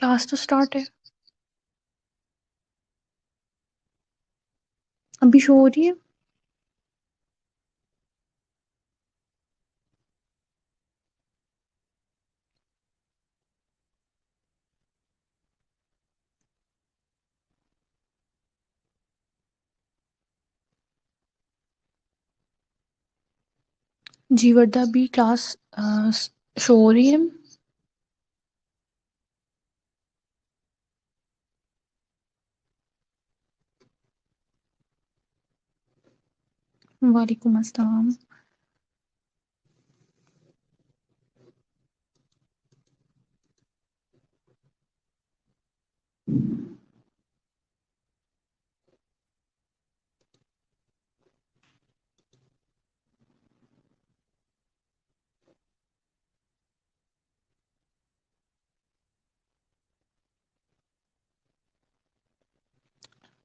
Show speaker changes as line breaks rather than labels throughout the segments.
Class तो start है। अभी शो हो रही है। जी वर्दा, अभी क्लास शो हो रही है। वालेकुम अस्सलाम।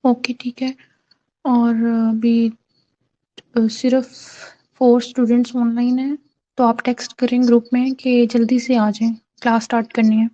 ओके ठीक है। और अभी सिर्फ 4 स्टूडेंट्स ऑनलाइन हैं, तो आप टेक्स्ट करें ग्रुप में कि जल्दी से आ जाएं, क्लास स्टार्ट करनी है।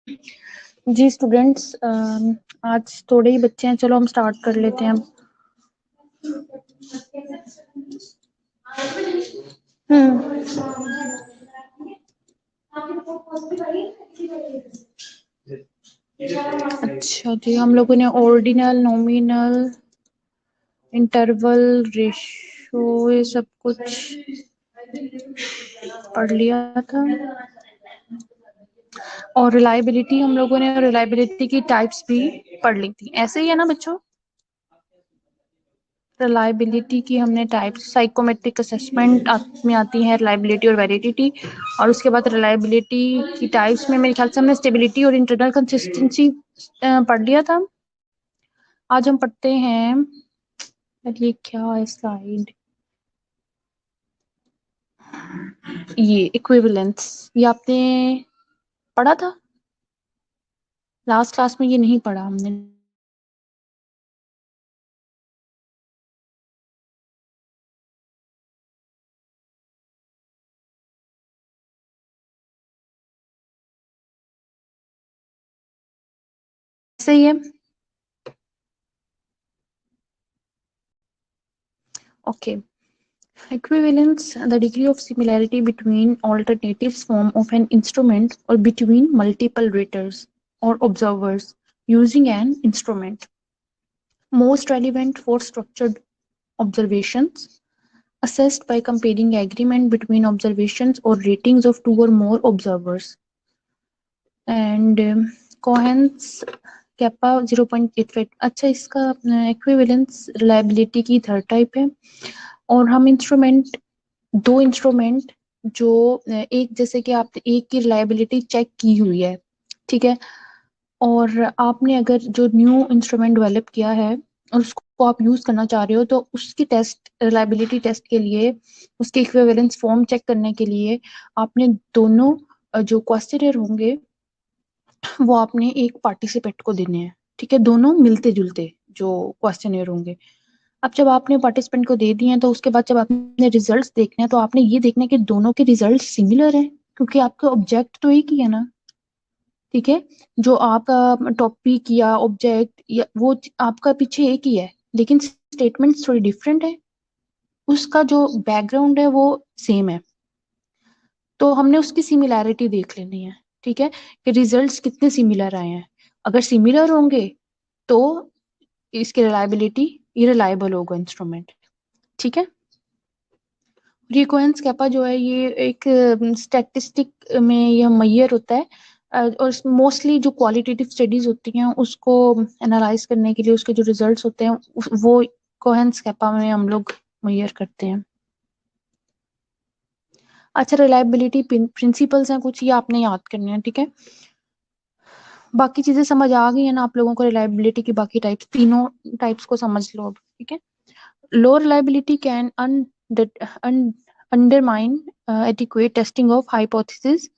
जी स्टूडेंट्स, आज थोड़े ही बच्चे हैं, चलो हम स्टार्ट कर लेते हैं। अच्छा जी, हम लोगों ने ऑर्डिनल, नॉमिनल, इंटरवल, रेशो, ये सब कुछ पढ़ लिया था। और रिलायबिलिटी हम लोगों ने रिलायबिलिटी की टाइप्स भी पढ़ ली थी, ऐसे ही है ना बच्चों? रिलायबिलिटी की हमने टाइप्स, साइकोमेट्रिक असेसमेंट में आती है रिलायबिलिटी और वैलिडिटी, और उसके बाद रिलायबिलिटी की टाइप्स में मेरे ख्याल से हमने स्टेबिलिटी और इंटरनल कंसिस्टेंसी पढ़ लिया था। आज हम पढ़ते हैं, ये क्या है स्लाइड, ये इक्विवेलेंस। ये आपने पढ़ा था लास्ट क्लास में? ये नहीं पढ़ा हमने। सही है, okay. Equivalence, the degree of similarity between alternative form of an instrument or between multiple readers or observers using an instrument. Most relevant for structured observations, assessed by comparing agreement between observations or ratings of two or more observers. And Cohen's kappa 0.85। अच्छा, इसका equivalence reliability की third type है। और हम instrument, दो instrument जो एक, जैसे कि आप एक की रिलायबिलिटी चेक की हुई है, ठीक है, और आपने अगर जो न्यू इंस्ट्रूमेंट डेवलप किया है और उसको आप यूज करना चाह रहे हो, तो उसकी टेस्ट, रिलायबिलिटी टेस्ट के लिए, उसके इक्विवेलेंस फॉर्म चेक करने के लिए आपने दोनों जो क्वेश्चनर होंगे वो आपने एक पार्टिसिपेंट को देने हैं, ठीक है, दोनों मिलते जुलते जो क्वेश्चनर होंगे। अब जब आपने पार्टिसिपेंट को दे दिए हैं, तो उसके बाद जब आपने रिजल्ट्स देखने हैं, तो आपने ये देखना है कि दोनों के रिजल्ट सिमिलर हैं, क्योंकि आपका ऑब्जेक्ट तो एक ही है ना, ठीक है। जो आपका टॉपिक या ऑब्जेक्ट या वो आपका पीछे एक ही है, लेकिन स्टेटमेंट्स थोड़ी डिफरेंट है, उसका जो बैकग्राउंड है वो सेम है, तो हमने उसकी सिमिलैरिटी देख लेनी है, ठीक है, कि रिजल्ट्स कितने सिमिलर आए हैं। अगर सिमिलर होंगे तो इसकी रिलायबिलिटी, इरिलायबल होगा इंस्ट्रूमेंट, ठीक है। रिकोहेंस कैपा जो है, ये एक स्टैटिस्टिक में यह मैयर होता है, और मोस्टली जो क्वालिटेटिव स्टडीज होती हैं उसको एनालाइज करने के लिए उसके जो रिजल्ट्स होते हैं वो कोहेंस कैपा में हम लोग मैयर करते हैं। अच्छा, रिलायबिलिटी प्रिंसिपल्स हैं कुछ, ये आपने याद करने हैं, ठीक है। बाकी चीजें समझ आ गई है ना आप लोगों को? रिलायबिलिटी की बाकी टाइप्स, तीनों टाइप्स को समझ लो अब, ठीक है। लो reliability can undermine adequate testing of hypotheses.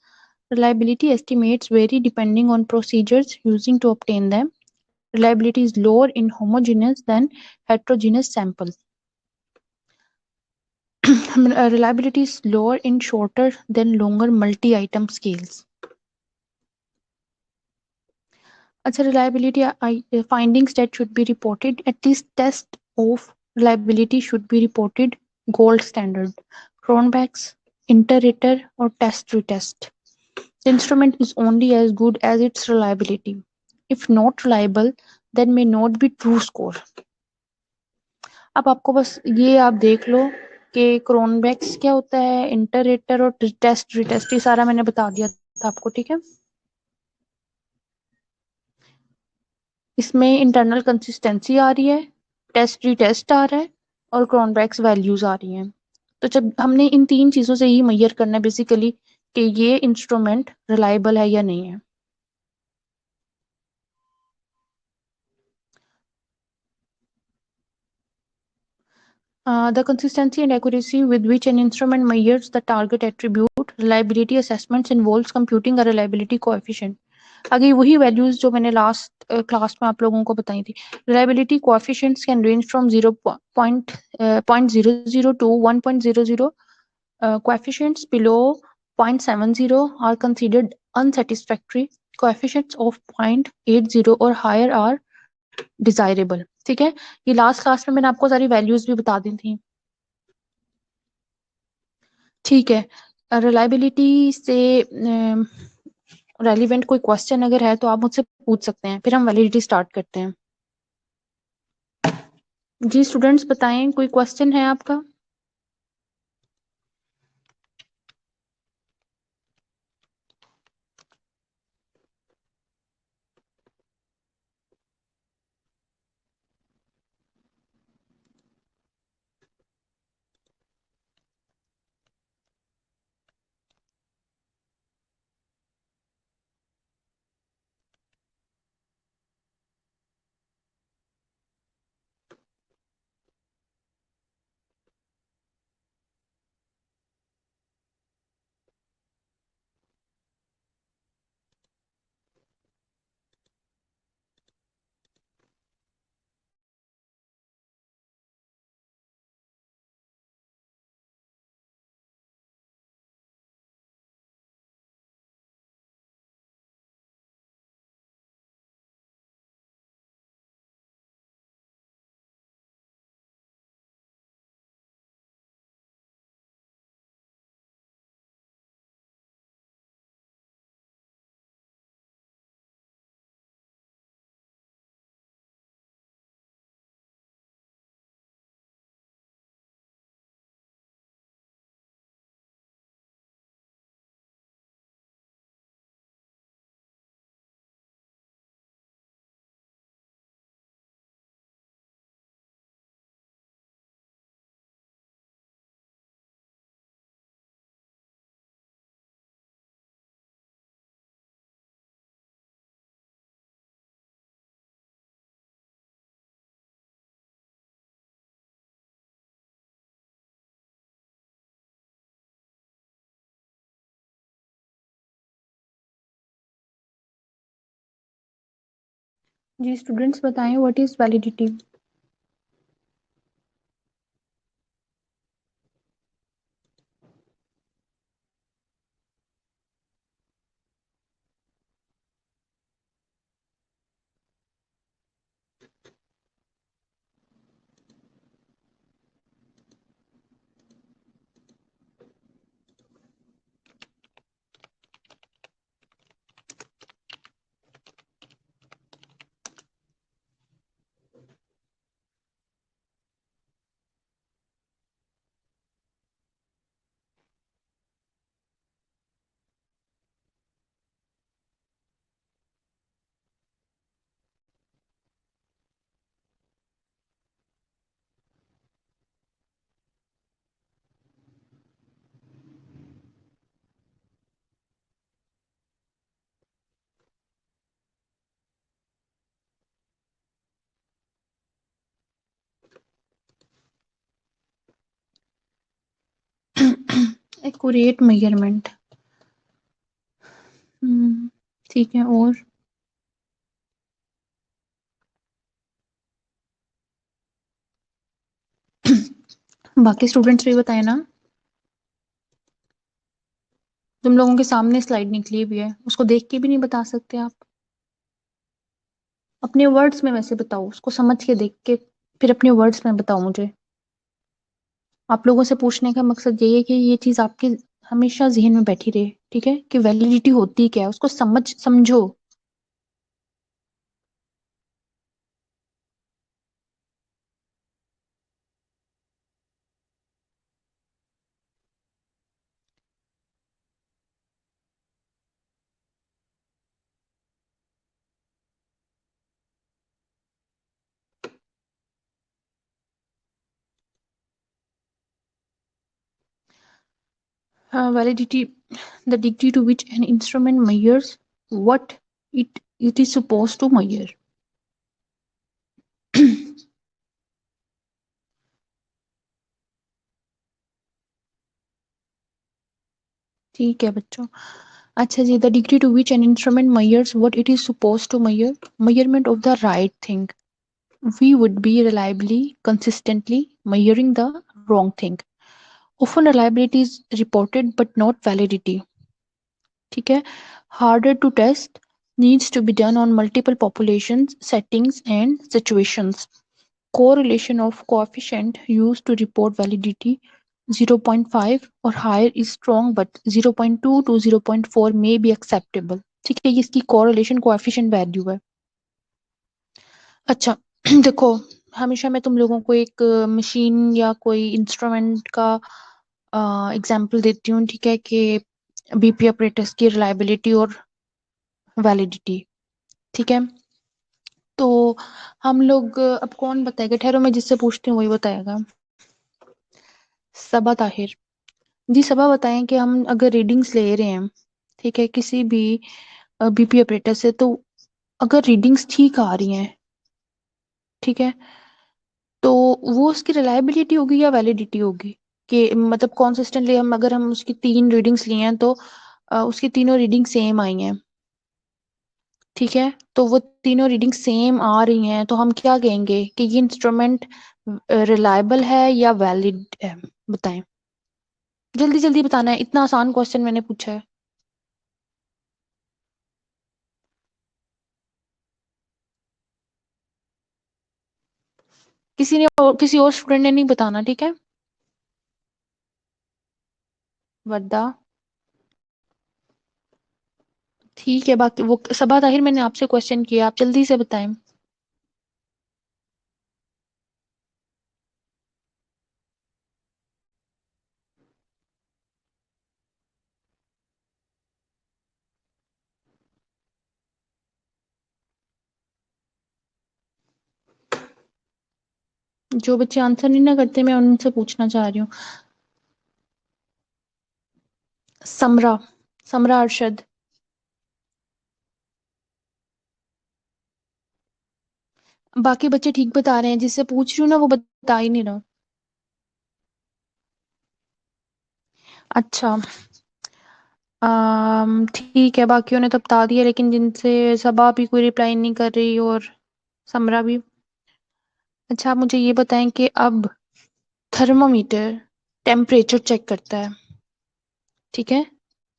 Reliability estimates vary depending on procedures using to obtain them. Reliability is lower in homogeneous than heterogeneous samples. Reliability is lower in shorter than longer multi-item scales. अच्छा, reliability findings that should be reported, at least test of reliability should be reported gold standard, Cronbach's, inter-rater or test-retest. The instrument is only as good as its reliability. If not reliable, then may not be true score. अब आपको बस ये आप देख लो कि क्रोनबैक्स क्या होता है, इंटर-रेटर और टेस्ट रिटेस्ट, ये सारा मैंने बता दिया था आपको, ठीक है। इसमें इंटरनल कंसिस्टेंसी आ रही है, टेस्ट रिटेस्ट आ रहा है, और क्रोनबैक्स वैल्यूज आ रही हैं। तो जब हमने इन तीन चीजों से ही मैयर करना है बेसिकली कि ये इंस्ट्रूमेंट रिलायबल है या नहीं है। The consistency and accuracy with which an instrument measures the target attribute, reliability assessments involves computing a reliability coefficient. आगे वही वैल्यूज जो मैंने लास्ट क्लास में आप लोगों को बताई थी। Reliability coefficients can range from 0.00 to 1.00. Coefficients below 0.70 are considered unsatisfactory, coefficients of 0.80 or higher are desirable. ठीक है, ये लास्ट क्लास में मैंने आपको सारी वैल्यूज भी बता दी थी। ठीक है, रिलायबिलिटी से रेलिवेंट कोई क्वेश्चन अगर है तो आप मुझसे पूछ सकते हैं, फिर हम वैलिडिटी स्टार्ट करते हैं। जी स्टूडेंट्स बताएं, कोई क्वेश्चन है आपका? जी स्टूडेंट्स बताएं, what is validity? Accurate measurement. ठीक है, और बाकी स्टूडेंट्स भी बताएं ना। तुम लोगों के सामने स्लाइड निकली हुई है, उसको देख के भी नहीं बता सकते आप? अपने वर्ड्स में वैसे बताओ, उसको समझ के देख के फिर अपने वर्ड्स में बताओ मुझे। आप लोगों से पूछने का मकसद यही है कि ये चीज आपके हमेशा जहन में बैठी रहे, ठीक है, कि वैलिडिटी होती क्या है, उसको समझो। Validity, the degree to which an instrument measures what it is supposed to measure. ठीक है बच्चों। अच्छा जी, the degree to which an instrument measures what it is supposed to measure, measurement of the right thing. We would be reliably, consistently measuring the wrong thing. Often reliability is reported but not validity. ठीक है, Harder to test, needs to be done on multiple populations, settings, and situations. Correlation of coefficient used to report validity 0.5 or higher is strong, but 0.2 to 0.4 may be acceptable. ठीक है, ये इसकी correlation coefficient value है. अच्छा देखो, हमेशा मैं तुम लोगों को एक मशीन या कोई इंस्ट्रूमेंट का एग्जांपल देती हूँ, ठीक है, कि बीपी ऑपरेटर्स की रिलायबिलिटी और वैलिडिटी. ठीक है, तो हम लोग अब कौन बताएगा? ठहरो, मैं जिससे पूछती हूँ वही बताएगा. सबा ताहिर. जी सबा, बताएं कि हम अगर रीडिंग्स ले रहे हैं, ठीक है, किसी भी बीपी ऑपरेटर से, तो अगर रीडिंग्स ठीक आ रही हैं, ठीक है, तो वो उसकी रिलायबिलिटी होगी या वैलिडिटी होगी? कि मतलब कॉन्सिस्टेंटली हम अगर हम उसकी 3 रीडिंग्स लिए हैं, तो उसकी तीनों रीडिंग सेम आई हैं, ठीक है, तो वो तीनों रीडिंग सेम आ रही हैं, तो हम क्या कहेंगे कि ये इंस्ट्रूमेंट रिलायबल है या वैलिड है? बताएं, जल्दी जल्दी बताना है, इतना आसान क्वेश्चन मैंने पूछा है. किसी और स्टूडेंट ने नहीं बताना, ठीक है. वर्दा. ठीक है, बाकी वो सबा ताहिर, मैंने आपसे क्वेश्चन किया, आप जल्दी से बताएं. जो बच्चे आंसर नहीं ना करते, मैं उनसे पूछना चाह रही हूँ. समरा. समरा अरशद. बाकी बच्चे ठीक बता रहे हैं, जिससे पूछ रही हूँ ना वो बता ही नहीं रहा. अच्छा, ठीक है, बाकियों ने तो बता दिया, लेकिन जिनसे सबा भी कोई रिप्लाई नहीं कर रही और समरा भी. अच्छा, आप मुझे ये बताएं कि अब थर्मोमीटर टेम्परेचर चेक करता है, ठीक है,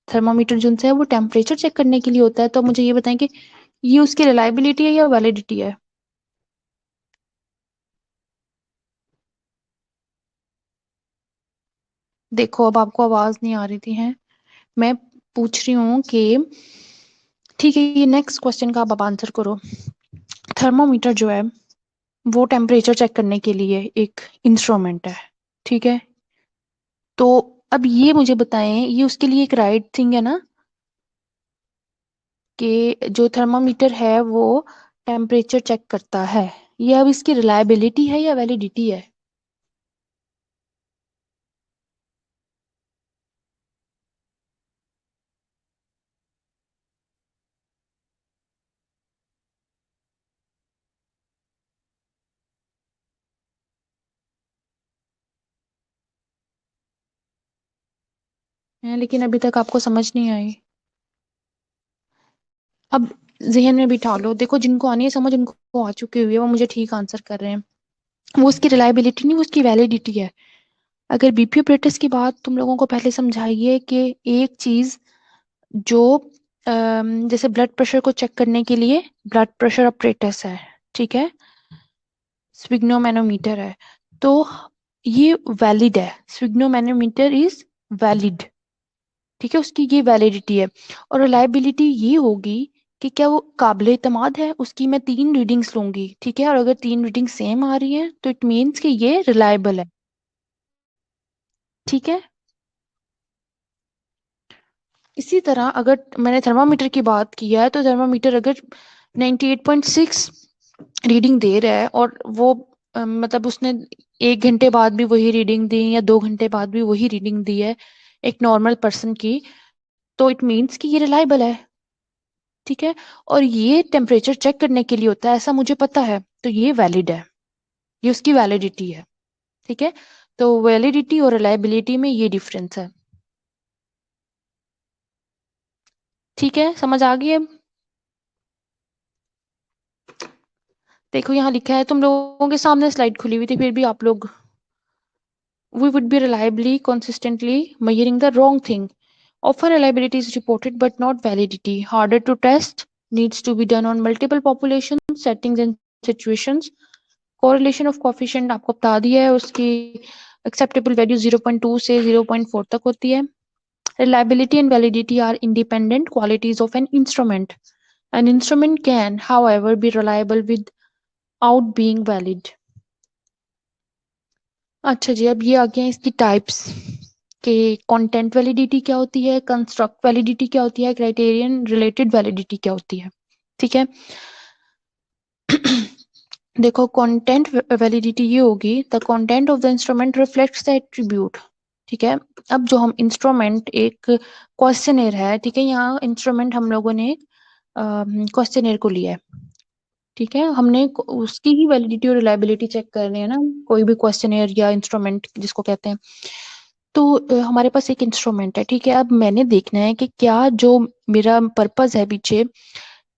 थर्मोमीटर जो है वो टेम्परेचर चेक करने के लिए होता है, तो मुझे ये बताएं कि ये उसकी रिलायबिलिटी है या वैलिडिटी है? देखो, अब आपको आवाज नहीं आ रही थी, है, मैं पूछ रही हूँ कि ठीक है, ये नेक्स्ट क्वेश्चन का आप आंसर करो. थर्मोमीटर जो है वो टेम्परेचर चेक करने के लिए एक इंस्ट्रूमेंट है, ठीक है, तो अब ये मुझे बताएं, ये उसके लिए एक राइट थिंग है ना, कि जो थर्मामीटर है वो टेम्परेचर चेक करता है, ये अब इसकी रिलायबिलिटी है या वैलिडिटी है? लेकिन अभी तक आपको समझ नहीं आई. अब जहन में बिठा लो, देखो जिनको आनी है समझ, उनको आ चुकी हुई है, वो मुझे ठीक आंसर कर रहे हैं. वो उसकी रिलायबिलिटी नहीं, वो उसकी वैलिडिटी है. अगर बीपी ऑपरेटर्स की बात तुम लोगों को पहले समझाइए कि एक चीज जो जैसे ब्लड प्रेशर को चेक करने के लिए ब्लड प्रेशर ऑपरेटर्स है, ठीक है, स्विग्नोमैनोमीटर है, तो ये वैलिड है, स्विग्नोमैनोमीटर इज वैलिड, ठीक है, उसकी ये वैलिडिटी है. और रिलायबिलिटी ये होगी कि क्या वो काबिल इतमाद है, उसकी मैं 3 रीडिंग्स लूंगी, ठीक है, और अगर 3 रीडिंग सेम आ रही है तो इट मीन्स कि ये रिलायबल है. ठीक है, इसी तरह अगर मैंने थर्मामीटर की बात की है, तो थर्मामीटर अगर 98.6 रीडिंग दे रहा है और वो मतलब उसने 1 घंटे बाद भी वही रीडिंग दी या 2 घंटे बाद भी वही रीडिंग दी है एक नॉर्मल पर्सन की, तो इट मीन्स कि ये रिलायबल है. ठीक है, और ये टेम्परेचर चेक करने के लिए होता है, ऐसा मुझे पता है, तो ये वैलिड है, ये उसकी वैलिडिटी है. ठीक है, तो वैलिडिटी और रिलायबिलिटी में ये डिफरेंस है. ठीक है, समझ आ गई अब? देखो यहाँ लिखा है, तुम लोगों के सामने स्लाइड खुली हुई थी, फिर भी आप लोग, we would be reliably consistently measuring the wrong thing. Often reliability is reported but not validity. Harder to test, needs to be done on multiple population settings and situations. Correlation of coefficient आपको बता दिया है, उसकी acceptable value 0.2 से 0.4 तक होती है. Reliability and validity are independent qualities of an instrument. An instrument can, however, be reliable without being valid. अच्छा जी, अब ये आ गए इसकी टाइप्स कि कंटेंट वैलिडिटी क्या होती है, कंस्ट्रक्ट वैलिडिटी क्या होती है, क्राइटेरियन रिलेटेड वैलिडिटी क्या होती है. ठीक है. देखो, कंटेंट वैलिडिटी ये होगी, the content of the instrument reflects the attribute. ठीक है. अब जो हम इंस्ट्रूमेंट एक क्वेश्चनर है, ठीक है, यहाँ इंस्ट्रूमेंट हम लोगों ने क्वेश्चनर को लिया है. ठीक है. हमने उसकी ही वैलिडिटी और रिलायबिलिटी चेक करनी है ना, कोई भी क्वेश्चनर या इंस्ट्रूमेंट जिसको कहते हैं. तो हमारे पास एक इंस्ट्रूमेंट है. ठीक है. अब मैंने देखना है कि क्या जो मेरा पर्पस है पीछे,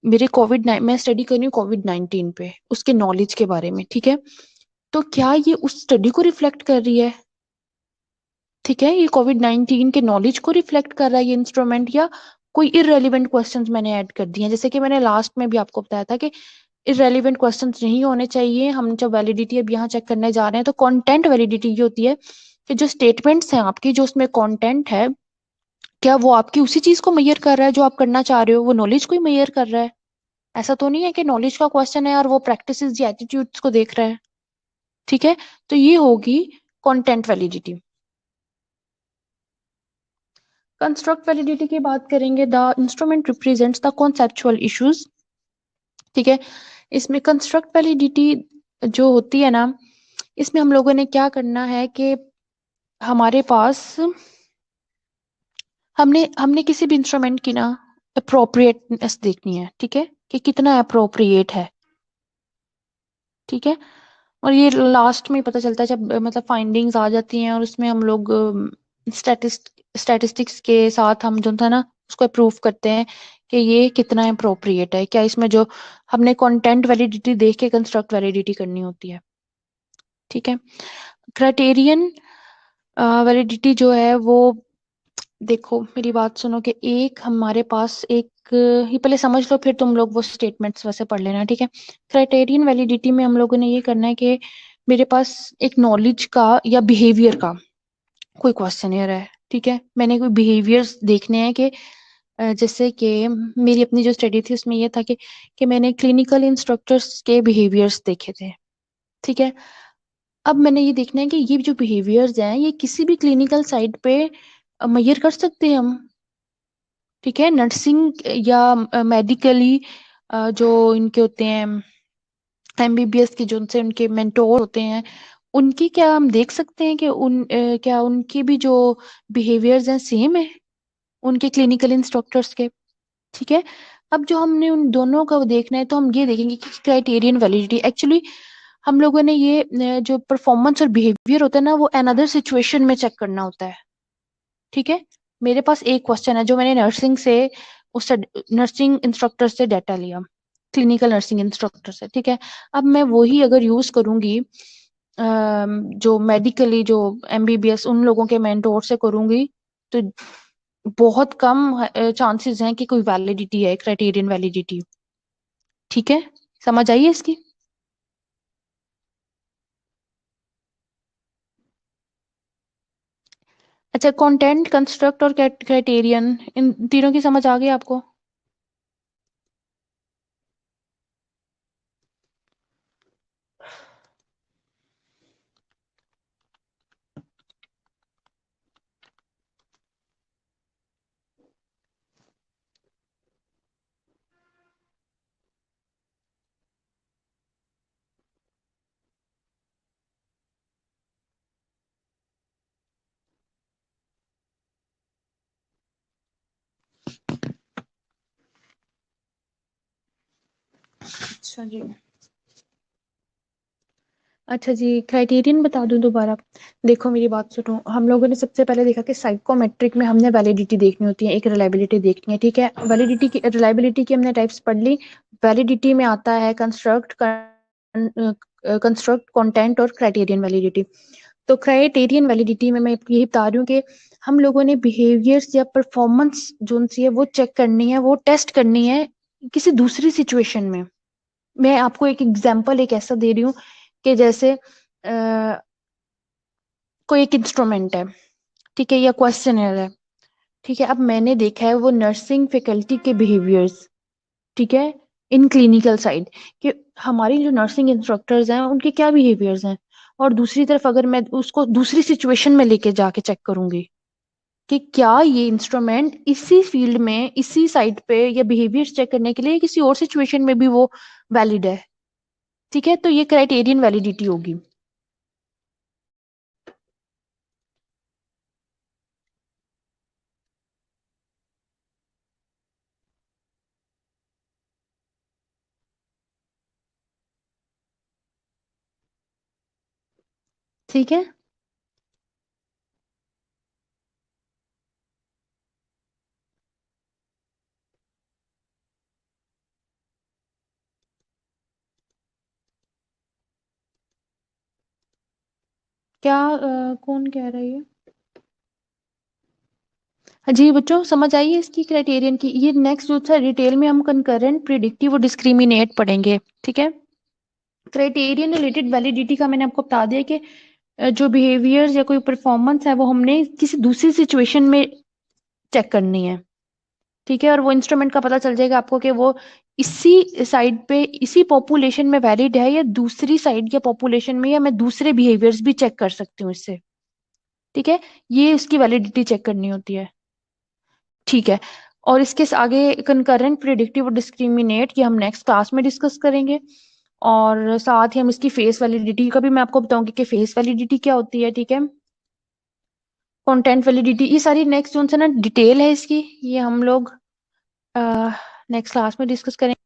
मेरे मैं स्टडी कर रही हूँ कोविड-19 पे, उसके नॉलेज के बारे में. ठीक है. तो क्या ये उस स्टडी को रिफ्लेक्ट कर रही है? ठीक है. ये कोविड-19 के नॉलेज को रिफ्लेक्ट कर रहा है ये इंस्ट्रूमेंट, या कोई इररेलेवेंट क्वेश्चंस मैंने ऐड कर दिए हैं, जैसे कि मैंने लास्ट में भी आपको बताया था कि इररेलेवेंट क्वेश्चंस नहीं होने चाहिए. हम जब वैलिडिटी अब यहाँ चेक करने जा रहे हैं, तो कंटेंट वैलिडिटी ये होती है कि जो स्टेटमेंट्स हैं आपकी, जो उसमें कंटेंट है, क्या वो आपकी उसी चीज को मेजर कर रहा है जो आप करना चाह रहे हो, वो नॉलेज को ही मेजर कर रहा है. ऐसा तो नहीं है कि नॉलेज का क्वेश्चन है और वो प्रैक्टिसेस या एटीट्यूड्स को देख रहा है. ठीक है. तो ये होगी कंटेंट वैलिडिटी. कंस्ट्रक्ट वैलिडिटी की बात करेंगे, the instrument represents the conceptual issues. ठीक है. इसमें कंस्ट्रक्ट वैलिडिटी जो होती है ना, इसमें हम लोगों ने क्या करना है कि हमारे पास हमने हमने किसी भी इंस्ट्रूमेंट की ना अप्रोप्रिएटनेस देखनी है. ठीक है. कि कितना अप्रोप्रिएट है. ठीक है. और ये लास्ट में पता चलता है जब मतलब फाइंडिंग्स आ जाती हैं, और उसमें हम लोग स्टैटिस्टिक्स के साथ हम जो था ना उसको अप्रूव करते हैं कि ये कितना अप्रोप्रिएट है. क्या इसमें जो हमने कंटेंट वैलिडिटी देख के कंस्ट्रक्ट वैलिडिटी करनी होती है. ठीक है. क्राइटेरियन वैलिडिटी जो है वो, देखो मेरी बात सुनो कि एक हमारे पास एक ही, पहले समझ लो फिर तुम लोग वो स्टेटमेंट्स वैसे पढ़ लेना. ठीक है. क्राइटेरियन वैलिडिटी में हम लोगों ने ये करना है कि मेरे पास एक नॉलेज का या बिहेवियर का कोई क्वेश्चनर है. ठीक है. मैंने कोई बिहेवियर्स देखने हैं कि जैसे कि मेरी अपनी जो स्टडी थी उसमें ये था कि मैंने क्लिनिकल इंस्ट्रक्टर्स के बिहेवियर्स देखे थे. ठीक है. अब मैंने ये देखना है कि ये जो बिहेवियर्स हैं ये किसी भी क्लिनिकल साइट पे मेजर कर सकते हैं हम. ठीक है. नर्सिंग या मेडिकली जो इनके होते हैं एमबीबीएस के, जो उनसे उनके मेंटोर होते हैं, उनकी क्या हम देख सकते हैं कि क्या उनकी भी जो बिहेवियर्स हैं सेम है उनके क्लिनिकल इंस्ट्रक्टर्स के. ठीक है. अब जो हमने उन दोनों का देखना है, तो हम ये देखेंगे कि क्राइटेरियन वैलिडिटी एक्चुअली हम लोगों ने ये जो परफॉर्मेंस और बिहेवियर होता है ना, वो अनदर सिचुएशन में चेक करना होता है. ठीक है. मेरे पास एक क्वेश्चन है जो मैंने उस नर्सिंग इंस्ट्रक्टर से डाटा लिया, क्लिनिकल नर्सिंग इंस्ट्रक्टर से. ठीक है. अब मैं वही अगर यूज करूंगी जो मेडिकली जो एमबीबीएस उन लोगों के मेंटोर से करूंगी, तो बहुत कम चांसेस हैं कि कोई वैलिडिटी है, क्राइटेरियन वैलिडिटी. ठीक है. समझ आइए इसकी. अच्छा, कंटेंट, कंस्ट्रक्ट और क्राइटेरियन, इन तीनों की समझ आ गई आपको? अच्छा जी. अच्छा जी, क्राइटेरियन बता दूं दोबारा. देखो मेरी बात सुनो, हम लोगों ने सबसे पहले देखा कि साइकोमेट्रिक में हमने वैलिडिटी देखनी होती है, एक रिलायबिलिटी देखनी है. ठीक है. वैलिडिटी की रिलायबिलिटी की हमने टाइप्स पढ़ ली. वैलिडिटी में आता है कंस्ट्रक्ट, कंटेंट और क्राइटेरियन वैलिडिटी. तो क्राइटेरियन वैलिडिटी में मैं यही बता रही हूँ कि हम लोगों ने बिहेवियर्स या परफॉर्मेंस जो सी है वो चेक करनी है, वो टेस्ट करनी है किसी दूसरी सिचुएशन में। मैं आपको एक एग्जांपल एक ऐसा दे रही हूँ कि जैसे कोई एक इंस्ट्रूमेंट है, ठीक है, या क्वेश्चनर है, ठीक है। अब मैंने देखा है वो नर्सिंग फैकल्टी के बिहेवियर्स, ठीक है, इन क्लिनिकल साइड, कि हमारी जो नर्सिंग इंस्ट्रक्टर्स हैं उनके क्या बिहेवियर्स हैं, और दूसरी तरफ अगर मैं उसको दूसरी सिचुएशन में लेके जाके चेक करूंगी कि क्या ये इंस्ट्रूमेंट इसी फील्ड में, इसी साइट पे, या बिहेवियर चेक करने के लिए किसी और सिचुएशन में भी वो वैलिड है, ठीक है, तो ये क्राइटेरियन वैलिडिटी होगी। ठीक है, क्या कौन कह रहा है ये? हाँ जी बच्चों, समझ आई है इसकी क्राइटेरियन की। ये नेक्स्ट जो था डिटेल में हम कंकरेंट, प्रिडिक्टिव और डिस्क्रिमिनेट पढ़ेंगे, ठीक है। क्राइटेरियन रिलेटेड वैलिडिटी का मैंने आपको बता दिया कि जो बिहेवियर्स या कोई परफॉर्मेंस है वो हमने किसी दूसरी सिचुएशन में चेक करनी है, ठीक है, और वो इंस्ट्रूमेंट का पता चल जाएगा आपको कि वो इसी साइड पे, इसी पॉपुलेशन में वैलिड है, या दूसरी साइड या पॉपुलेशन में, या मैं दूसरे बिहेवियर्स भी चेक कर सकती हूँ इससे, ठीक है। ये इसकी वैलिडिटी चेक करनी होती है, ठीक है। और इसके आगे कंकरेंट, प्रिडिक्टिव और डिस्क्रिमिनेट, ये हम नेक्स्ट क्लास में डिस्कस करेंगे। और साथ ही हम इसकी फेस वैलिडिटी का भी मैं आपको बताऊंगी कि फेस वैलिडिटी क्या होती है, ठीक है। कंटेंट वैलिडिटी, ये सारी नेक्स्ट जो है ना डिटेल है इसकी, ये हम लोग नेक्स्ट क्लास में डिस्कस करेंगे।